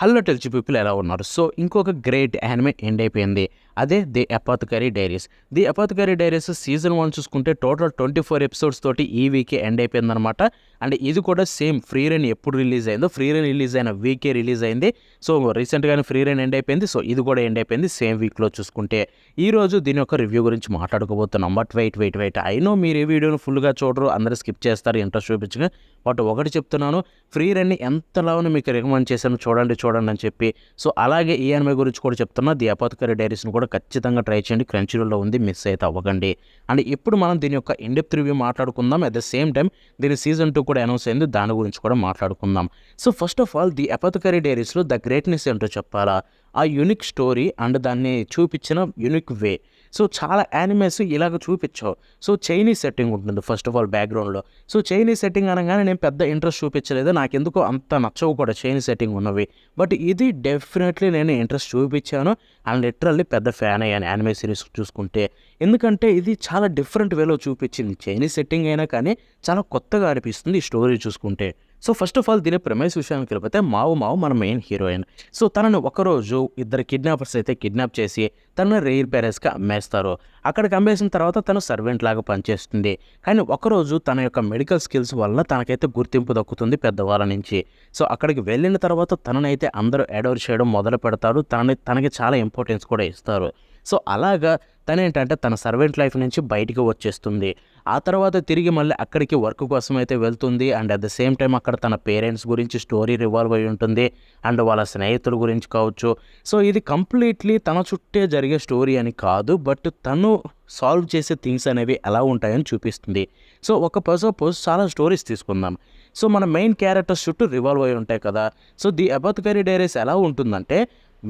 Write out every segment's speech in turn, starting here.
Hello టెల్చి people ఎలా ఉన్నారు? So ఇంకొక గ్రేట్ యానిమే ఎండ్ అయిపోయింది. అదే the apothecary diaries. The apothecary diaries season 1 చూసుకుంటే టోటల్ 24 ఎపిసోడ్స్ తోటి ఈ వీకే ఎండ్ అయిపోయిందనమాట. అండ్ ఇది కూడా సేమ్ ఫ్రీ రన్ ఎప్పుడు రిలీజ్ అయిందో ఫ్రీ రన్ రిలీజ్ అయిన వీకే రిలీజ్ అయింది. సో రీసెంట్గానే ఫ్రీ రన్ ఎండ్ అయిపోయింది. సో ఇది కూడా ఎండ్ అయిపోయింది సేమ్ వీక్లో చూసుకుంటే. ఈరోజు దీని యొక్క రివ్యూ గురించి మాట్లాడుకోబోతున్నాం. బట్ వెయిట్ ఐ నో మీరు ఈ వీడియోను ఫుల్గా చూడరు, అందరూ స్కిప్ చేస్తారు ఇంట్రెస్ట్ చూపించగా. బట్ ఒకటి చెప్తున్నాను, ఫ్రీ రన్ని ఎంతలానో మీకు రికమెండ్ చేశాను చూడండి అని చెప్పి. సో అలాగే ఈ యానిమే గురించి కూడా చెప్తున్నా, ది అపోథెకరీ డైరీస్ని కూడా ఖచ్చితంగా ట్రై చేయండి. క్రంచీరోల్లో ఉంది, మిస్ అయితే అవ్వకండి. అండ్ ఇప్పుడు మనం దీని యొక్క ఇన్డెప్త్ రివ్యూ మాట్లాడుకుందాం. అట్ ద సేమ్ టైం దీని సీజన్ 2 కూడా అనౌన్స్ అయింది, దాని గురించి కూడా మాట్లాడుకుందాం. So first of all the apothecary డైరీస్లో ద గ్రేట్నెస్ ఏంటో చెప్పాలా, ఆ యూనిక్ స్టోరీ అండ్ దాన్ని చూపించిన యూనిక్ వే. సో చాలా యానిమేస్ ఇలాగ చూపించావు. సో చైనీస్ సెట్టింగ్ ఉంటుంది ఫస్ట్ ఆఫ్ ఆల్ బ్యాక్గ్రౌండ్లో. సో చైనీస్ సెట్టింగ్ అనగానే నేను పెద్ద ఇంట్రెస్ట్ చూపించలేదు, నాకెందుకో అంత నచ్చవు కూడా చైనీస్ సెట్టింగ్ ఉన్నవి. బట్ ఇది డెఫినెట్లీ నేను ఇంట్రెస్ట్ చూపించాను అండ్ లిటరల్లీ పెద్ద ఫ్యాన్ అయ్యాను యానిమే సిరీస్ చూసుకుంటే. ఎందుకంటే ఇది చాలా డిఫరెంట్ వేలో చూపించింది. చైనీస్ సెట్టింగ్ అయినా కానీ చాలా కొత్తగా అనిపిస్తుంది ఈ స్టోరీ చూసుకుంటే. సో ఫస్ట్ ఆఫ్ ఆల్ దీని ప్రెమైస్ విషయానికి వెళ్ళిపోతే మావు మన మెయిన్ హీరోయిన్. సో తనను ఒకరోజు ఇద్దరు కిడ్నాపర్స్ అయితే కిడ్నాప్ చేసి తనను రేర్ ప్యారెస్గా అమ్మేస్తారు. అక్కడికి అమ్మేసిన తర్వాత తను సర్వెంట్ లాగా పనిచేస్తుంది. కానీ ఒకరోజు తన యొక్క మెడికల్ స్కిల్స్ వల్ల తనకైతే గుర్తింపు దక్కుతుంది పెద్దవాళ్ళ నుంచి. సో అక్కడికి వెళ్ళిన తర్వాత తననైతే అందరూ అడోర్ చేయడం మొదలు పెడతారు, తనకి చాలా ఇంపార్టెన్స్ కూడా ఇస్తారు. సో అలాగా తనేంటంటే తన సర్వెంట్ లైఫ్ నుంచి బయటికి వచ్చేస్తుంది. ఆ తర్వాత తిరిగి మళ్ళీ అక్కడికి వర్క్ కోసం అయితే వెళ్తుంది. And at the same time అక్కడ తన పేరెంట్స్ గురించి స్టోరీ రివాల్వ్ అయి ఉంటుంది అండ్ వాళ్ళ స్నేహితుల గురించి కావచ్చు. సో ఇది కంప్లీట్లీ తన చుట్టే జరిగే స్టోరీ అని కాదు, బట్ తను సాల్వ్ చేసే థింగ్స్ అనేవి ఎలా ఉంటాయని చూపిస్తుంది. సో ఒక సపోజ్ చాలా స్టోరీస్ తీసుకుందాం. సో మన మెయిన్ క్యారెక్టర్స్ చుట్టూ రివాల్వ్ అయి ఉంటాయి కదా. సో ది అపోథెకరీ డైరీస్ ఎలా ఉంటుందంటే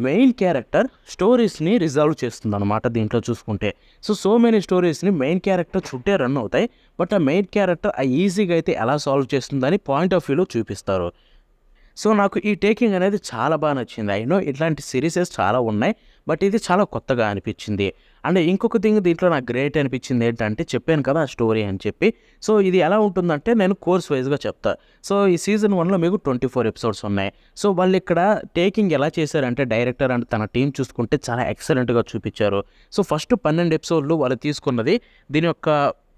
మెయిన్ క్యారెక్టర్ స్టోరీస్ని రిజాల్వ్ చేస్తుంది అనమాట దీంట్లో చూసుకుంటే. సో మెనీ స్టోరీస్ని మెయిన్ క్యారెక్టర్ చుట్టే రన్ అవుతాయి, బట్ ఆ మెయిన్ క్యారెక్టర్ ఆ ఈజీగా అయితే ఎలా సాల్వ్ చేస్తుందని పాయింట్ ఆఫ్ వ్యూలో చూపిస్తారు. సో నాకు ఈ టేకింగ్ అనేది చాలా బాగా నచ్చింది. అయినో ఇట్లాంటి సిరీసెస్ చాలా ఉన్నాయి, బట్ ఇది చాలా కొత్తగా అనిపించింది. అండ్ ఇంకొక థింగ్ దీంట్లో నాకు గ్రేట్ అనిపించింది ఏంటంటే, చెప్పాను కదా ఆ స్టోరీ అని చెప్పి. సో ఇది ఎలా ఉంటుందంటే నేను కోర్స్ వైజ్గా చెప్తా. సో ఈ సీజన్ 1లో మీకు 24 ఎపిసోడ్స్ ఉన్నాయి. సో వాళ్ళు ఇక్కడ టేకింగ్ ఎలా చేశారంటే డైరెక్టర్ అండ్ తన టీం చూసుకుంటే చాలా ఎక్సలెంట్గా చూపించారు. సో ఫస్ట్ 12 ఎపిసోడ్లు వాళ్ళు తీసుకున్నది దీని యొక్క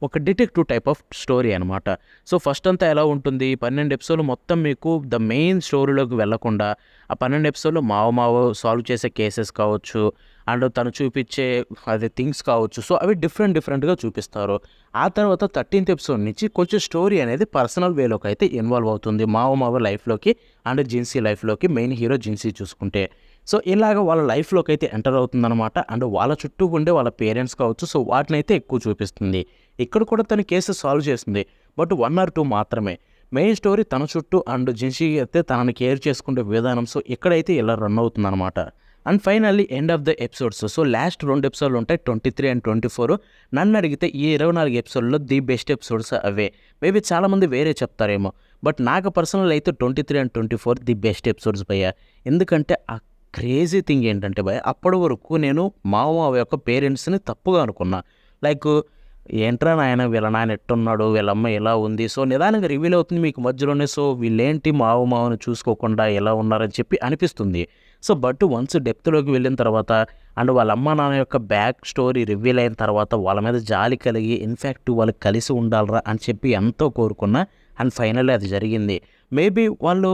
ఒక డిటెక్టివ్ టైప్ ఆఫ్ స్టోరీ అనమాట. సో ఫస్ట్ అంతా ఎలా ఉంటుంది, 12 ఎపిసోడ్లు మొత్తం మీకు ద మెయిన్ స్టోరీలోకి వెళ్లకుండా ఆ 12 ఎపిసోడ్లో మావో సాల్వ్ చేసే కేసెస్ కావచ్చు అండ్ తను చూపించే అదే థింగ్స్ కావచ్చు. సో అవి డిఫరెంట్గా చూపిస్తారు. ఆ తర్వాత 13th ఎపిసోడ్ నుంచి కొంచెం స్టోరీ అనేది పర్సనల్ వేలోకి అయితే ఇన్వాల్వ్ అవుతుంది మావో లైఫ్లోకి అండ్ జిన్సీ లైఫ్లోకి. మెయిన్ హీరో జిన్సీ చూసుకుంటే సో ఇలాగ వాళ్ళ లైఫ్లోకి అయితే ఎంటర్ అవుతుందన్నమాట. అండ్ వాళ్ళ చుట్టూ ఉండే వాళ్ళ పేరెంట్స్ కావచ్చు, సో వాటిని అయితే ఎక్కువ చూపిస్తుంది. ఇక్కడ కూడా తన కేసెస్ సాల్వ్ చేస్తుంది, బట్ 1 or 2 మాత్రమే. మెయిన్ స్టోరీ తన చుట్టూ అండ్ జిన్సీ అయితే తనని కేర్ చేసుకునే విధానం. సో ఇక్కడైతే ఇలా రన్ అవుతుందన్నమాట. And finally end of the episodes. So last 2 ఎపిసోడ్లు ఉంటాయి, 23 and 24. నన్ను అడిగితే ఈ 24 ఎపిసోడ్లో the best episodes away. Maybe చాలామంది వేరే చెప్తారేమో, బట్ నాకు పర్సనల్ అయితే 23 and 24 ది బెస్ట్ ఎపిసోడ్స్ భయ్యా. ఎందుకంటే ఆ క్రేజీ థింగ్ ఏంటంటే భయ్యా, అప్పటి వరకు నేను మావ యొక్క పేరెంట్స్ని తప్పుగా అనుకున్నా. లైక్ ఏంట్రా నాయన వీళ్ళ నాయన ఎట్టున్నాడు, వీళ్ళమ్మ ఎలా ఉంది. సో నిదానంగా రివీల్ అవుతుంది మీకు మధ్యలోనే. సో వీళ్ళేంటి మావను చూసుకోకుండా ఎలా ఉన్నారని చెప్పి అనిపిస్తుంది. సో బట్ వన్స్ డెప్త్లోకి వెళ్ళిన తర్వాత అండ్ వాళ్ళ అమ్మ నాన్న యొక్క బ్యాక్ స్టోరీ రివీల్ అయిన తర్వాత వాళ్ళ మీద జాలి కలిగి ఇన్ఫ్యాక్ట్ వాళ్ళు కలిసి ఉండాలరా అని చెప్పి ఎంతో కోరుకున్నా. అండ్ ఫైనల్లీ అది జరిగింది. మేబీ వాళ్ళు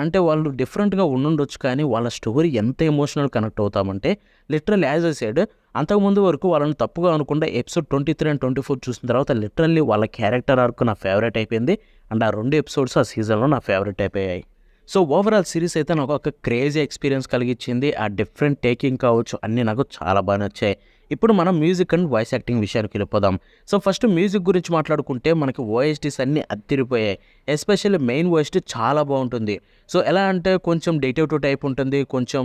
అంటే వాళ్ళు డిఫరెంట్గా ఉండుండొచ్చు, కానీ వాళ్ళ స్టోరీ ఎంత ఎమోషనల్ కనెక్ట్ అవుతామంటే లిటరల్లీ యాజ్ ఐ సెడ్ అంతకుముందు వరకు వాళ్ళని తప్పుగా అనుకుంటే ఎపిసోడ్ 23 and 24 చూసిన తర్వాత లిటరల్లీ వాళ్ళ క్యారెక్టర్ ఆర్క్ నా ఫేవరెట్ అయిపోయింది. అండ్ ఆ 2 ఎపిసోడ్స్ ఆ సీజన్లో నా ఫేవరెట్ అయిపోయాయి. సో ఓవరాల్ సిరీస్ అయితే నాకు ఒక క్రేజీ ఎక్స్పీరియన్స్ కలిగించింది. ఆ డిఫరెంట్ టేకింగ్ కావచ్చు అన్నీ నాకు చాలా బాగా నచ్చాయి. ఇప్పుడు మనం మ్యూజిక్ అండ్ వాయిస్ యాక్టింగ్ విషయానికి వెళ్ళిపోదాం. సో ఫస్ట్ మ్యూజిక్ గురించి మాట్లాడుకుంటే మనకి ఓఎస్టీస్ అన్నీ అదిరిపోయాయి. ఎస్పెషల్లీ మెయిన్ ఓఎస్టీ చాలా బాగుంటుంది. సో ఎలా అంటే కొంచెం డిటెక్టివ్ టైప్ ఉంటుంది, కొంచెం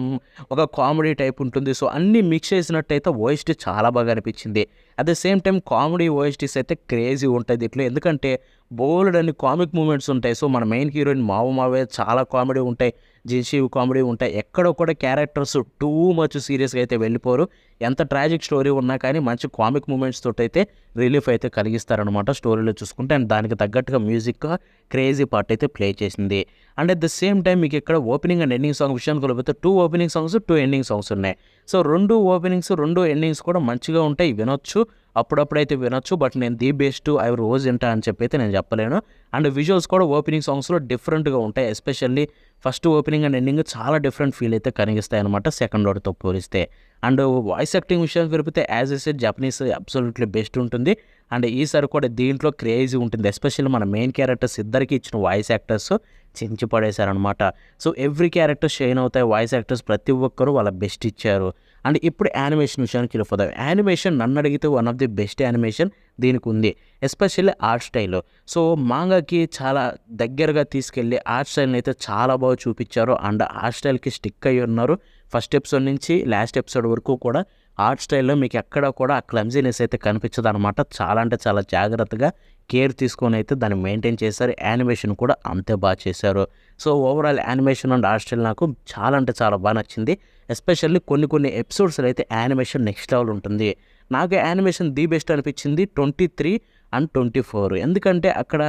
ఒక కామెడీ టైప్ ఉంటుంది. సో అన్నీ మిక్స్ చేసినట్టయితే ఓఎస్టీ చాలా బాగా అనిపించింది. At the same time comedy OSTs అయితే క్రేజీ ఉంటుంది ఇట్లా, ఎందుకంటే బోల్డ్ అన్ని కామిక్ మూమెంట్స్ ఉంటాయి. సో మన మెయిన్ హీరోయిన్ మావే చాలా కామెడీ ఉంటాయి. జిన్షీ కామెడీ ఉంటాయి. ఎక్కడ కూడా క్యారెక్టర్స్ టూ మచ్ సీరియస్గా అయితే వెళ్ళిపోరు. ఎంత ట్రాజిక్ స్టోరీ ఉన్నా కానీ మంచి కామిక్ మూమెంట్స్ తోటి అయితే రిలీఫ్ అయితే కలిగిస్తారనమాట స్టోరీలో చూసుకుంటే. అండ్ దానికి తగ్గట్టుగా మ్యూజిక్ క్రేజీ పార్ట్ అయితే ప్లే చేసింది. And at the same time మీకు ఇక్కడ ఓపెనింగ్ అండ్ ఎండింగ్ సాంగ్ విషయానికి వెళ్ళిపోతే 2 ఓపెనింగ్ సాంగ్స్ 2 ఎండింగ్ సాంగ్స్ ఉన్నాయి. సో 2 ఓపెనింగ్స్ 2 ఎండింగ్స్ కూడా మంచిగా ఉంటాయి, వినొచ్చు, అప్పుడప్పుడైతే వినొచ్చు. బట్ నేను ది బెస్ట్ ఐ రోజు వింటా అని చెప్పి అయితే నేను చెప్పలేను. అండ్ విజువల్స్ కూడా ఓపెనింగ్ సాంగ్స్లో డిఫరెంట్గా ఉంటాయి. Especially first opening and ending చాలా డిఫరెంట్ ఫీల్ అయితే కలిగిస్తాయి అనమాట సెకండ్ వాటితో పోలిస్తే. అండ్ వాయిస్ యాక్టింగ్ విషయానికి వెళ్ళిపోతే as a said Japanese absolutely best ఉంటుంది. అండ్ ఈసారి కూడా దీంట్లో క్రేజీ ఉంటుంది. ఎస్పెషల్లీ మన మెయిన్ క్యారెక్టర్స్ ఇద్దరికి ఇచ్చిన వాయిస్ యాక్టర్స్ చించి పడేశారనమాట. సో ఎవ్రీ క్యారెక్టర్ షైన్ అవుతాయి. వాయిస్ యాక్టర్స్ ప్రతి ఒక్కరు వాళ్ళ బెస్ట్ ఇచ్చారు. అండ్ ఇప్పుడు యానిమేషన్ విషయానికి వెళ్ళిపోతాం. యానిమేషన్ నన్ను అడిగితే one of the best animation దీనికి ఉంది. Especially art style. సో మాంగాకి చాలా దగ్గరగా తీసుకెళ్ళి ఆర్ట్ స్టైల్ని అయితే చాలా బాగా చూపించారు. అండ్ ఆర్ట్ స్టైల్కి స్టిక్ అయ్యి ఉన్నారు. ఫస్ట్ ఎపిసోడ్ నుంచి లాస్ట్ ఎపిసోడ్ వరకు కూడా ఆర్ట్ స్టైల్లో మీకు ఎక్కడ కూడా ఆ క్లమ్జీనెస్ అయితే కనిపించదు అనమాట. చాలా అంటే చాలా జాగ్రత్తగా కేర్ తీసుకొని అయితే దాన్ని మెయింటైన్ చేశారు. యానిమేషన్ కూడా అంతే బాగా చేశారు. So overall animation and art style నాకు చాలా అంటే చాలా బాగా నచ్చింది. ఎస్పెషల్లీ కొన్ని ఎపిసోడ్స్లో అయితే యానిమేషన్ నెక్స్ట్ లెవెల్ ఉంటుంది. నాకు యానిమేషన్ ది బెస్ట్ అనిపించింది 23 అండ్ 24. ఎందుకంటే అక్కడ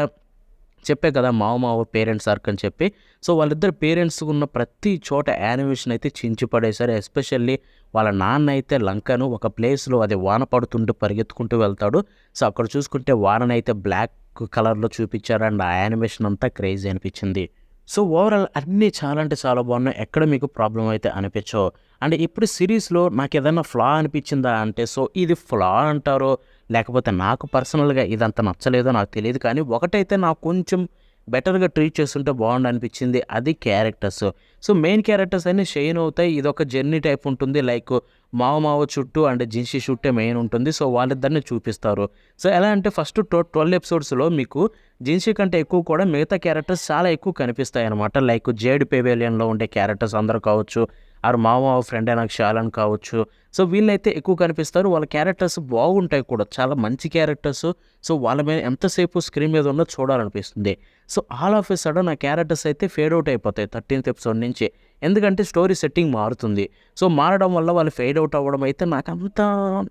చెప్పే కదా మావ పేరెంట్స్ ఆర్క్ అని చెప్పి. సో వాళ్ళిద్దరు పేరెంట్స్ ఉన్న ప్రతి చోట యానిమేషన్ అయితే చించి పడేశారు. ఎస్పెషల్లీ వాళ్ళ నాన్న అయితే లంకను ఒక ప్లేస్లో అది వాన పడుతుంటూ పరిగెత్తుకుంటూ వెళ్తాడు. సో అక్కడ చూసుకుంటే వాననైతే బ్లాక్ కలర్లో చూపించారు. అండ్ ఆ యానిమేషన్ అంతా క్రేజీ అనిపించింది. సో ఓవరాల్ అన్నీ చాలా అంటే చాలా బాగున్నాయి. ఎక్కడ మీకు ప్రాబ్లం అయితే అనిపించవు. అండ్ ఇప్పుడు సిరీస్లో నాకు ఏదైనా ఫ్లా అనిపించిందా అంటే, సో ఇది ఫ్లా అంటారో లేకపోతే నాకు పర్సనల్గా ఇదంత నచ్చలేదో నాకు తెలియదు. కానీ ఒకటైతే నాకు కొంచెం బెటర్గా ట్రీట్ చేస్తుంటే బాగుండు అనిపించింది, అది క్యారెక్టర్స్. సో మెయిన్ క్యారెక్టర్స్ అన్నీ షైన్ అవుతాయి. ఇది ఒక జర్నీ టైప్ ఉంటుంది. లైక్ మావ చుట్టూ అండ్ జిన్షీ చుట్టే మెయిన్ ఉంటుంది. సో వాళ్ళిద్దరిని చూపిస్తారు. సో ఎలా అంటే ఫస్ట్ 12 ఎపిసోడ్స్లో మీకు జిన్షీ కంటే ఎక్కువ కూడా మిగతా క్యారెక్టర్స్ చాలా ఎక్కువ కనిపిస్తాయి అనమాట. లైక్ జేడ్ పెవేలియన్లో ఉండే క్యారెక్టర్స్ అందరూ కావచ్చు, ఆరు మావ ఫ్రెండ్ అయిన షాలన్ కావచ్చు. సో వీళ్ళైతే ఎక్కువ కనిపిస్తారు. వాళ్ళ క్యారెక్టర్స్ బాగుంటాయి కూడా, చాలా మంచి క్యారెక్టర్స్. సో వాళ్ళ మీద ఎంతసేపు స్క్రీన్ మీద ఉన్నో చూడాలనిపిస్తుంది. So all of a sudden ఆ క్యారెక్టర్స్ అయితే ఫేడ్ అవుట్ అయిపోతాయి 13th ఎపిసోడ్ నుంచి. ఎందుకంటే స్టోరీ సెట్టింగ్ మారుతుంది. సో మారడం వల్ల వాళ్ళు ఫేడ్ అవుట్ అవ్వడం అయితే నాకు అంత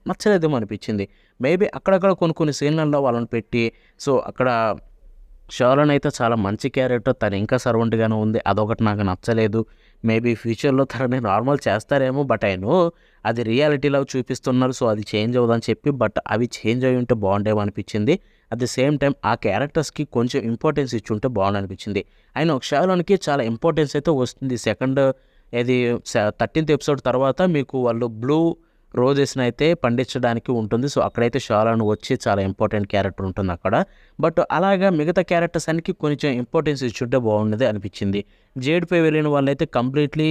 నచ్చలేదేమో అనిపించింది. మేబీ అక్కడక్కడ కొన్ని సీన్లలో వాళ్ళని పెట్టి, సో అక్కడ షాలన్ అయితే చాలా మంచి క్యారెక్టర్, తను ఇంకా సర్వెంట్గానే ఉంది, అదొకటి నాకు నచ్చలేదు. మేబీ ఫ్యూచర్లో తనని నార్మల్ చేస్తారేమో, బట్ ఐ నో అది రియాలిటీలో చూపిస్తున్నారు. సో అది చేంజ్ అవ్వదని చెప్పి, బట్ అవి చేంజ్ అయ్యి ఉంటే బాగుండేమో అనిపించింది. అట్ ది సేమ్ టైం ఆ క్యారెక్టర్స్కి కొంచెం ఇంపార్టెన్స్ ఇచ్చి ఉంటే బాగుండు అనిపించింది. అయినా షాలోన్కి చాలా ఇంపార్టెన్స్ అయితే వస్తుంది. సెకండ్ ఇది 13th ఎపిసోడ్ తర్వాత మీకు వాళ్ళు బ్లూ రోజెస్ని అయితే పండించడానికి ఉంటుంది. సో అక్కడైతే షాలోన్ వచ్చి చాలా ఇంపార్టెంట్ క్యారెక్టర్ ఉంటుంది అక్కడ. బట్ అలాగా మిగతా క్యారెక్టర్స్ అన్నికి కొంచెం ఇంపార్టెన్స్ ఇచ్చుంటే బాగుండేది అనిపించింది. జేడ్ పై వెళ్ళిన వాళ్ళైతే కంప్లీట్లీ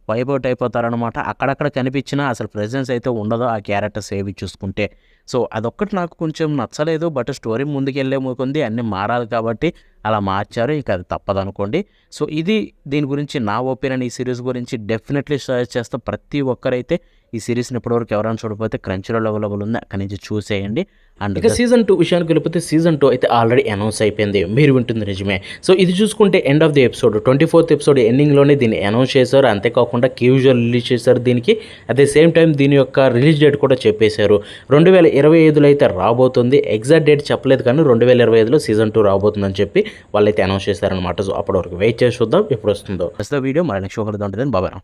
వైబౌట్ అయిపోతారనమాట. అక్కడక్కడ కనిపించినా అసలు ప్రెజెన్స్ అయితే ఉండదు ఆ క్యారెక్టర్స్ ఏవి చూసుకుంటే. సో అదొక్కటి నాకు కొంచెం నచ్చలేదు. బట్ స్టోరీ ముందుకెళ్ళే కొంది అన్నీ మారాలి కాబట్టి అలా మార్చారు, ఇక అది తప్పదనుకోండి. సో ఇది దీని గురించి నా ఒపీనియన్. ఈ సిరీస్ గురించి డెఫినెట్లీ సజెస్ట్ చేస్తా. ప్రతి ఒక్కరైతే ఈ సిరీస్ని ఇప్పటివరకు ఎవరైనా చూడకపోతే క్రంచీలో అవైలబుల్ ఉంది, అక్కడి నుంచి చూసేయండి. అండ్ ఇక సీజన్ 2 విషయానికి వెళ్ళిపోతే సీజన్ 2 అయితే ఆల్రెడీ అనౌన్స్ అయిపోయింది, మీరు వింటుంది నిజమే. సో ఇది చూసుకుంటే end of the episode 24th episode ఎండింగ్లోనే దీన్ని అనౌన్స్ చేశారు. అంతేకాకుండా క్యూజువల్ రిలీజ్ చేశారు దీనికి. అట్ ది సేమ్ టైం దీని యొక్క రిలీజ్ డేట్ కూడా చెప్పేశారు. 2025లో అయితే రాబోతుంది. ఎగ్జాక్ట్ డేట్ చెప్పలేదు కానీ 2025లో సీజన్ 2 రాబోతుందని చెప్పి వాళ్ళైతే అనౌన్స్ చేశారనమాట. సో అప్పటి వరకు వెయిట్ చేసి చూద్దాం ఎప్పుడు వస్తుందో. వీడియో మరి నెక్స్ట్ ఒకటి ఉంటుంది. బాబాయ్.